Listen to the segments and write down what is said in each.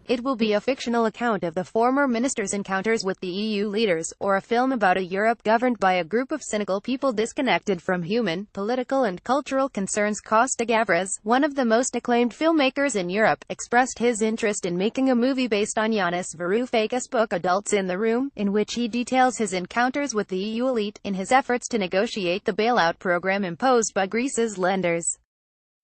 It will be a fictional account of the former minister's encounters with the EU leaders, or a film about a Europe governed by a group of cynical people disconnected from human, political and cultural concerns. Costa Gavras, one of the most acclaimed filmmakers in Europe, expressed his interest in making a movie based on Yanis Varoufakis' book Adults in the Room, in which he details his encounters with the EU elite, in his efforts to negotiate the bailout program imposed by Greece's lenders.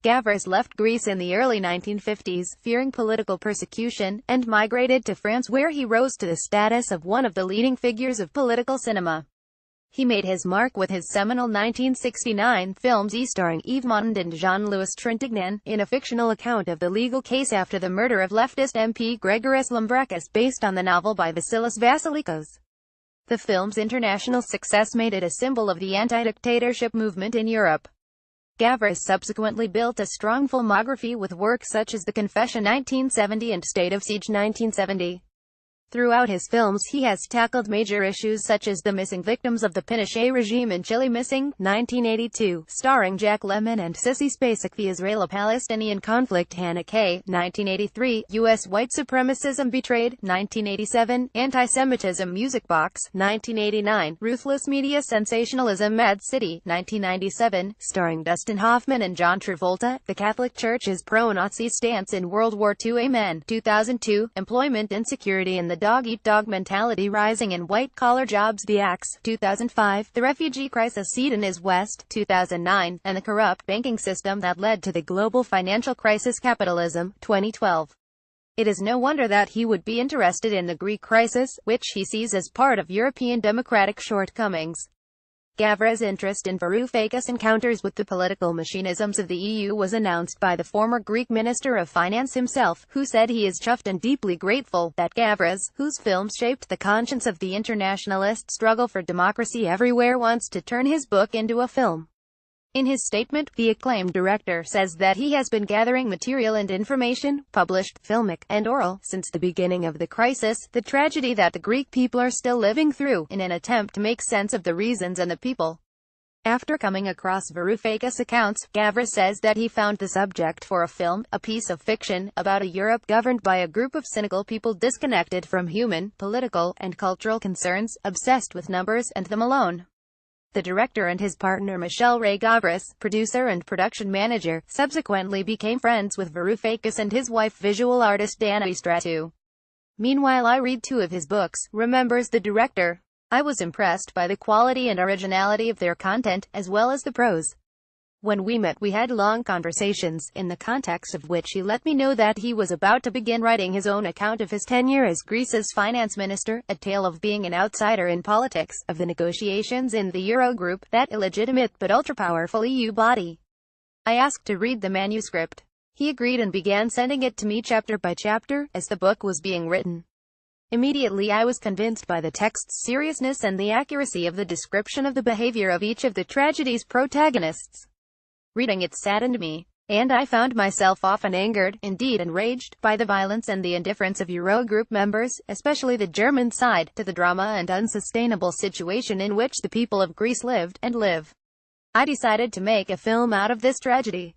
Gavras left Greece in the early 1950s, fearing political persecution, and migrated to France, where he rose to the status of one of the leading figures of political cinema. He made his mark with his seminal 1969 films starring Yves Montand and Jean-Louis Trintignant, in a fictional account of the legal case after the murder of leftist MP Grigoris Lambrakis, based on the novel by Vasilis Vassilikos. The film's international success made it a symbol of the anti-dictatorship movement in Europe. Gavras subsequently built a strong filmography with works such as The Confession 1970 and State of Siege 1970. Throughout his films he has tackled major issues such as the missing victims of the Pinochet regime in Chile, Missing, 1982, starring Jack Lemmon and Sissy Spacek; The Israeli-Palestinian Conflict, Hannah K., 1983, U.S. White Supremacism Betrayed, 1987, Anti-Semitism Music Box, 1989, Ruthless Media Sensationalism, Mad City, 1997, starring Dustin Hoffman and John Travolta; The Catholic Church's Pro-Nazi Stance in World War II, Amen, 2002, Employment Insecurity and the Dog-Eat-Dog Mentality Rising in White-Collar Jobs, The Axe, 2005, The Refugee Crisis, Eden is West, 2009, and The Corrupt Banking System That Led to the Global Financial Crisis, Capitalism, 2012. It is no wonder that he would be interested in the Greek crisis, which he sees as part of European democratic shortcomings. Gavras' interest in Varoufakis' encounters with the political machinisms of the EU was announced by the former Greek Minister of Finance himself, who said he is chuffed and deeply grateful that Gavras, whose films shaped the conscience of the internationalist struggle for democracy everywhere, wants to turn his book into a film. In his statement, the acclaimed director says that he has been gathering material and information, published, filmic, and oral, since the beginning of the crisis, the tragedy that the Greek people are still living through, in an attempt to make sense of the reasons and the people. After coming across Varoufakis' accounts, Gavras says that he found the subject for a film, a piece of fiction, about a Europe governed by a group of cynical people disconnected from human, political, and cultural concerns, obsessed with numbers and them alone. The director and his partner Michel Ray Gavras, producer and production manager, subsequently became friends with Varoufakis and his wife visual artist Dana Istratu. Meanwhile, I read 2 of his books, remembers the director. I was impressed by the quality and originality of their content, as well as the prose. When we met we had long conversations, in the context of which he let me know that he was about to begin writing his own account of his tenure as Greece's finance minister, a tale of being an outsider in politics, of the negotiations in the Eurogroup, that illegitimate but ultra-powerful EU body. I asked to read the manuscript. He agreed and began sending it to me chapter by chapter, as the book was being written. Immediately I was convinced by the text's seriousness and the accuracy of the description of the behavior of each of the tragedy's protagonists. Reading it saddened me, and I found myself often angered, indeed enraged, by the violence and the indifference of Eurogroup members, especially the German side, to the drama and unsustainable situation in which the people of Greece lived, and live. I decided to make a film out of this tragedy.